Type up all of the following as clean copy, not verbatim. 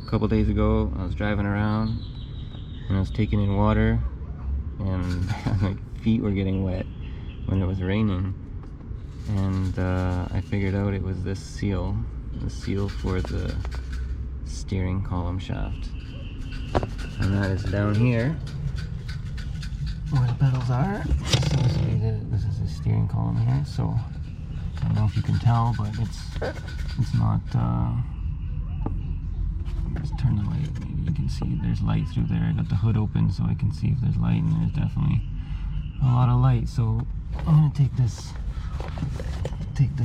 couple days ago, I was driving around and I was taking in water, and my feet were getting wet when it was raining, and I figured out it was this seal, the seal for the steering column shaft, and that is down here where the pedals are. So this is the steering column here. So I don't know if you can tell, but it's not. Let's turn the light. Maybe you can see there's light through there. I got the hood open so I can see if there's light, and there's definitely a lot of light. So I'm gonna take this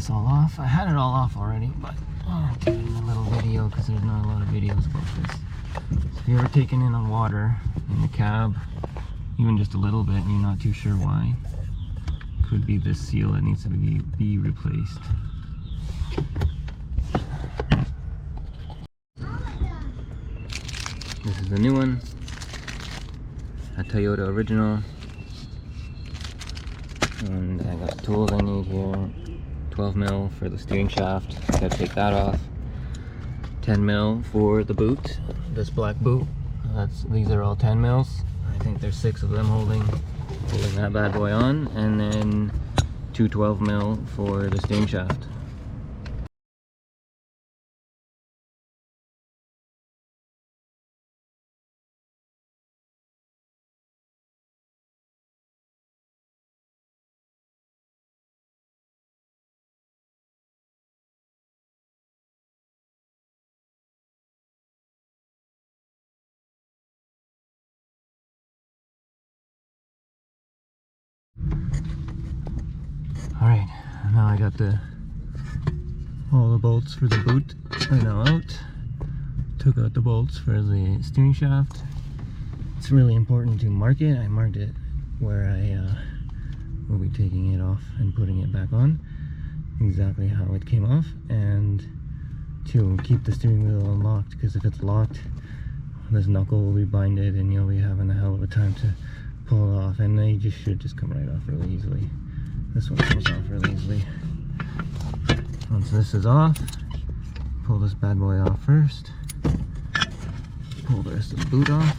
all off. I had it all off already, but I'll do it in a little video because there's not a lot of videos about this. So if you're ever taking in on water in the cab, even just a little bit, and you're not too sure why, could be this seal that needs to be replaced. This is the new one, a Toyota original, and I got the tools I need here. 12 mil for the steering shaft, gotta take that off. 10 mil for the boot, this black boot. These are all 10 mils. I think there's 6 of them holding that bad boy on, and then 2 12 mil for the steering shaft. Alright, now I got all the bolts for the boot are now out. Took out the bolts for the steering shaft. It's really important to mark it. I marked it where I will be taking it off and putting it back on. Exactly how it came off, and to keep the steering wheel unlocked, because if it's locked, this knuckle will be binded and you'll be having a hell of a time to pull it off, and they should just come right off really easily. This one comes off really easily. Once this is off, pull this bad boy off first. Pull the rest of the boot off.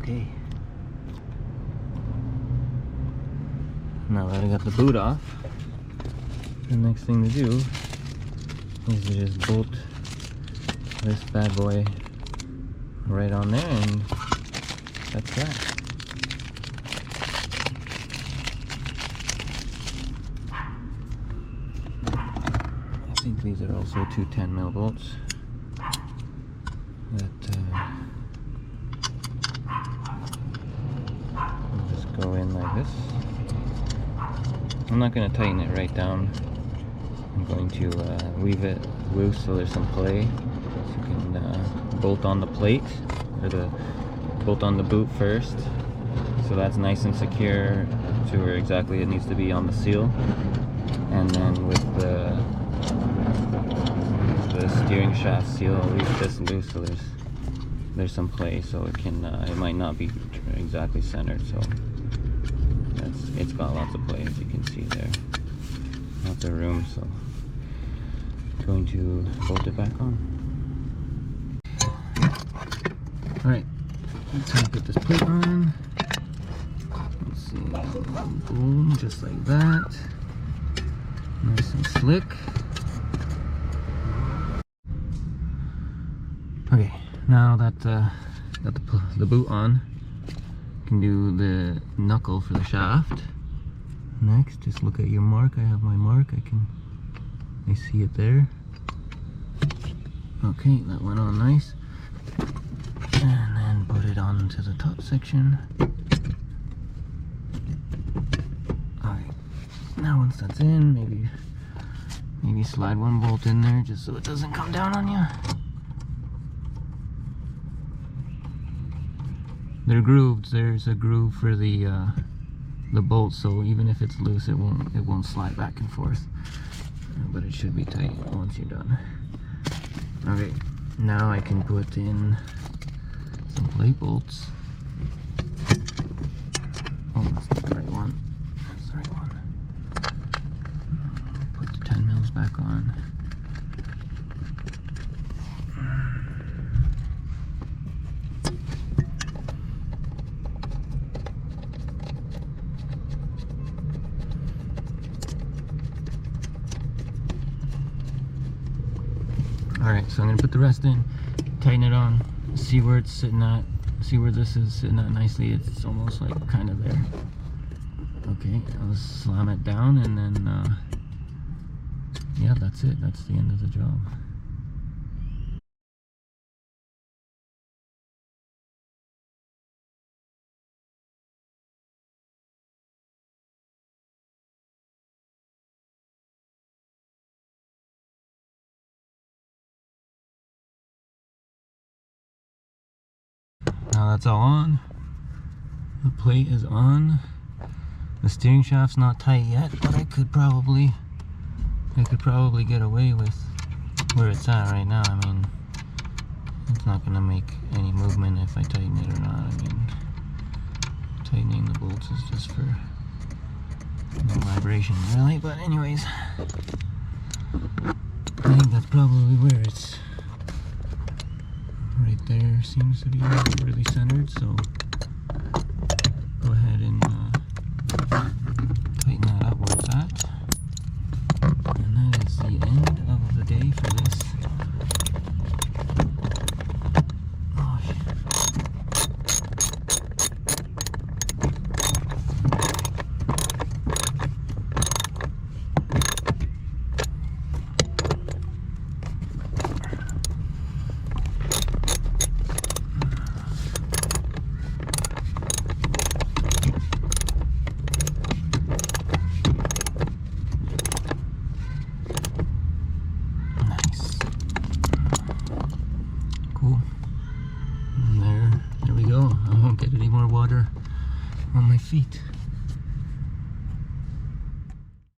Okay. Now that I got the boot off, the next thing to do is to just bolt this bad boy right on there, and that's that. I think these are also 2 10 mil bolts that will just go in like this. I'm not going to tighten it right down. I'm going to leave it loose so there's some play. So you can bolt on the plate, or the bolt on the boot first, so that's nice and secure to where exactly it needs to be on the seal. And then with the steering shaft seal, I'll leave this loose so there's some play, so it can it might not be exactly centered. So it's got lots of play, as you can see there, lots of room. So I'm going to bolt it back on. Alright, let's put this plate on. Let's see, boom, just like that, nice and slick. Okay, now that got the boot on, you can do the knuckle for the shaft. Next, just look at your mark. I have my mark. I see it there. Okay, that went on nice. And then put it onto the top section. Alright, now once that's in, maybe slide one bolt in there just so it doesn't come down on you. They're grooved. There's a groove for the bolt, so even if it's loose, it won't slide back and forth. But it should be tight once you're done. Okay, now I can put in some plate bolts. on. Alright, so I'm going to put the rest in, tighten it on, see where it's sitting at, see where this is sitting at nicely. It's almost like kind of there. Okay, I'll slam it down and then, yeah, that's it. That's the end of the job. Now that's all on. The plate is on. The steering shaft's not tight yet, but I could probably get away with where it's at right now. I mean, it's not gonna make any movement if I tighten it or not. I mean, tightening the bolts is just for no vibration, really. But anyways, I think that's probably where it's. Right there seems to be really centered, so go ahead and tighten that up where it's at. And that is the end of the day for this. Oh, cool. And there we go. I won't get any more water on my feet.